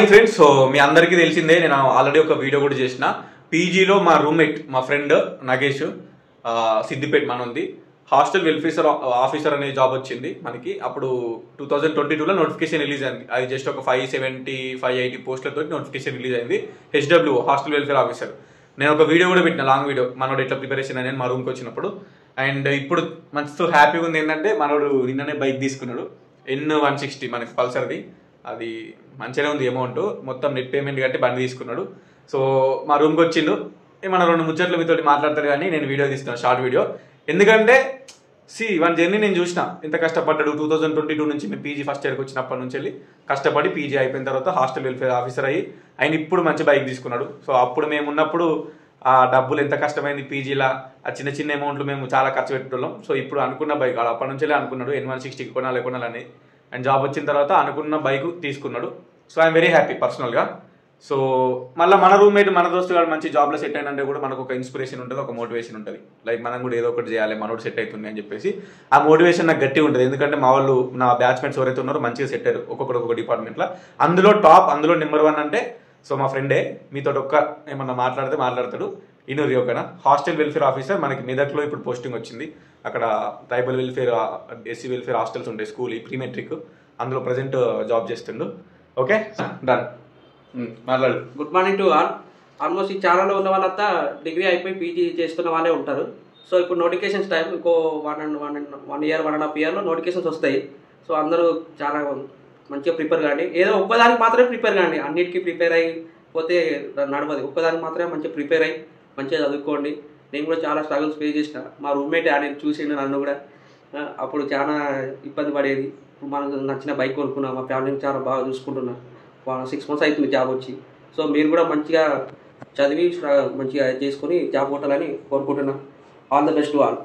Friends, so మీ అందరికీ తెలిసిందే, నేను ఆల్రెడీ ఒక వీడియో కూడా చేసిన. పీజీలో మా రూమ్మేట్, మా ఫ్రెండ్ నగేష్, సిద్దిపేట మనది, హాస్టల్ వెల్ఫేర్ ఆఫీసర్ అనే జాబ్ వచ్చింది మనకి. అప్పుడు 2022లో నోటిఫికేషన్ రిలీజ్ అయింది. అది జస్ట్ ఒక 570 580 పోస్టులతో నోటిఫికేషన్ రిలీజ్ అయింది. HW hostel welfare officer. నేను ఒక వీడియో కూడా పెట్టిన, లాంగ్ వీడియో, మనోడు ఎట్లా ప్రిపరేషన్ అనేది మా రూమ్కి వచ్చినప్పుడు. అండ్ ఇప్పుడు మంచి హ్యాపీగా ఉంది ఏంటంటే, మనోడు నిన్ననే బైక్ తీసుకున్నాడు, N160 మనకి పల్సర్ది. అది మంచిగానే ఉంది అమౌంట్, మొత్తం నెట్ పేమెంట్ కట్టి బండి తీసుకున్నాడు. సో మా రూమ్కి వచ్చిండు, ఏమన్నా 2 ముచ్చట్లు మీతోటి మాట్లాడతాడు కానీ నేను వీడియో తీస్తున్నాను, షార్ట్ వీడియో. ఎందుకంటే వన్ జర్నీ నేను చూసిన, ఎంత కష్టపడ్డాడు. 2022 నుంచి మేము పీజీ ఫస్ట్ ఇయర్కి వచ్చినప్పటి నుంచి వెళ్ళి కష్టపడి పీజీ అయిపోయిన తర్వాత హాస్టల్ వెల్ఫేర్ ఆఫీసర్ అయ్యి ఆయన ఇప్పుడు మంచి బైక్ తీసుకున్నాడు. సో అప్పుడు మేము ఉన్నప్పుడు ఆ డబ్బులు ఎంత కష్టమైంది పీజీలా, ఆ చిన్న చిన్న అమౌంట్లు మేము చాలా ఖర్చు పెట్టుకోళ్ళం. సో ఇప్పుడు అనుకున్న బైక్ అప్పటి నుంచే అనుకున్నాడు, N160 కొనాలని. అండ్ జాబ్ వచ్చిన తర్వాత అనుకున్న బైక్ తీసుకున్నాడు. సో ఐఎమ్ వెరీ హ్యాపీ పర్సనల్గా. సో మళ్ళీ మన రూమ్మేట్, మన దోస్తు గారు మంచి జాబ్లో సెట్ అయినంటే కూడా మనకు ఒక ఇన్స్పిరేషన్ ఉంటుంది, ఒక మోటివేషన్ ఉంటుంది. లైక్ మనం కూడా ఏదో ఒకటి చేయాలి, మనోడు సెట్ అవుతుంది అని చెప్పేసి ఆ మోటివేషన్ నాకు గట్టిగా ఉంటుంది. ఎందుకంటే మా వాళ్ళు, నా బ్యాచ్మెంట్స్ ఎవరైతే ఉన్నారో మంచిగా సెట్ అయ్యారు ఒక్కొక్క డిపార్ట్మెంట్లో. అందులో టాప్, అందులో నెంబర్ 1 అంటే సో మా ఫ్రెండే. మీతో ఏమన్నా మాట్లాడతాడు. ఇనూరి ఒకనా హాస్టల్ వెల్ఫేర్ ఆఫీసర్. మనకి మెదక్లో ఇప్పుడు పోస్టింగ్ వచ్చింది. అక్కడ tribal welfare, SC welfare hostels ఉంటాయి, స్కూల్ ప్రీ మెట్రిక్, అందులో ప్రజెంట్ జాబ్ చేస్తుండు. ఓకే, డన్, మాట్లాడు. Good morning to all. Almost ఈ ఛానల్లో ఉన్న వాళ్ళంతా డిగ్రీ అయిపోయి పీజీ చేస్తున్న వాళ్ళే ఉంటారు. సో ఇప్పుడు నోటిఫికేషన్స్ టైం, ఇంకో 1 year 1.5 yearలో నోటిఫికేషన్స్ వస్తాయి. సో అందరూ చాలా మంచిగా ప్రిపేర్ కాండి. ఏదో ఒక్కదానికి మాత్రమే ప్రిపేర్ కాండి, అన్నిటికీ ప్రిపేర్ అయిపోతే నడవదు. ఒక్కదానికి మాత్రమే మంచిగా ప్రిపేర్ అయ్యి మంచిగా చదువుకోండి. నేను కూడా చాలా స్ట్రగుల్స్ ఫేస్ చేసిన. మా రూమ్మేట్ ఆయన చూసిండు నన్ను కూడా, అప్పుడు చాలా ఇబ్బంది పడేది. ఇప్పుడు మనకు నచ్చిన బైక్ కొనుక్కున్నా, మా ఫ్యామిలీని చాలా బాగా చూసుకుంటున్నా. 6 months అవుతుంది జాబ్ వచ్చి. సో మీరు కూడా మంచిగా చదివి మంచిగా చేసుకుని జాబ్ కొట్టాలని కోరుకుంటున్నా. All the best to all.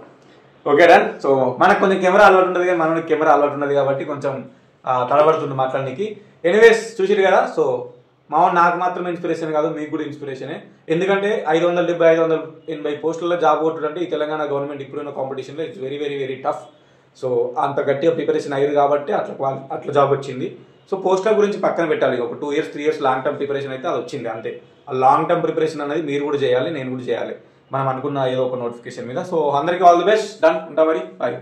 Okay done. So మనకు కొంచెం కెమెరా అలవాటు ఉంటుంది, మనకి కెమెరా అలవాటు ఉన్నది కాబట్టి కొంచెం తడబడుతుంది మాట్లాడడానికి. ఎనీవేస్ చూసిరు కదా. సో నాకు మాత్రం ఇన్స్పిరేషన్ కాదు, మీకు కూడా ఇన్స్పిరేషనే. ఎందుకంటే 570 580 పోస్టుల్లో జాబ్ కొట్టుడంటే ఈ తెలంగాణ గవర్నమెంట్ ఇప్పుడున్న కాంపిటీషన్లో it's very very very tough. So అంత గట్టిగా ప్రిపరేషన్ అయ్యారు కాబట్టి అట్లా జాబ్ వచ్చింది. సో పోస్టుల గురించి పక్కన పెట్టాలి. ఒక 2 years 3 years long term preparation అయితే అది వచ్చింది అంతే. ఆ లాంగ్ టర్మ్ ప్రిపరేషన్ అనేది మీరు కూడా చేయాలి, నేను కూడా చేయాలి, మనం అనుకున్న ఏదో ఒక నోటిఫికేషన్ మీద. సో అందరికీ ఆల్ ది బెస్ట్. డన్, ఉంటా మరి, బాయ్.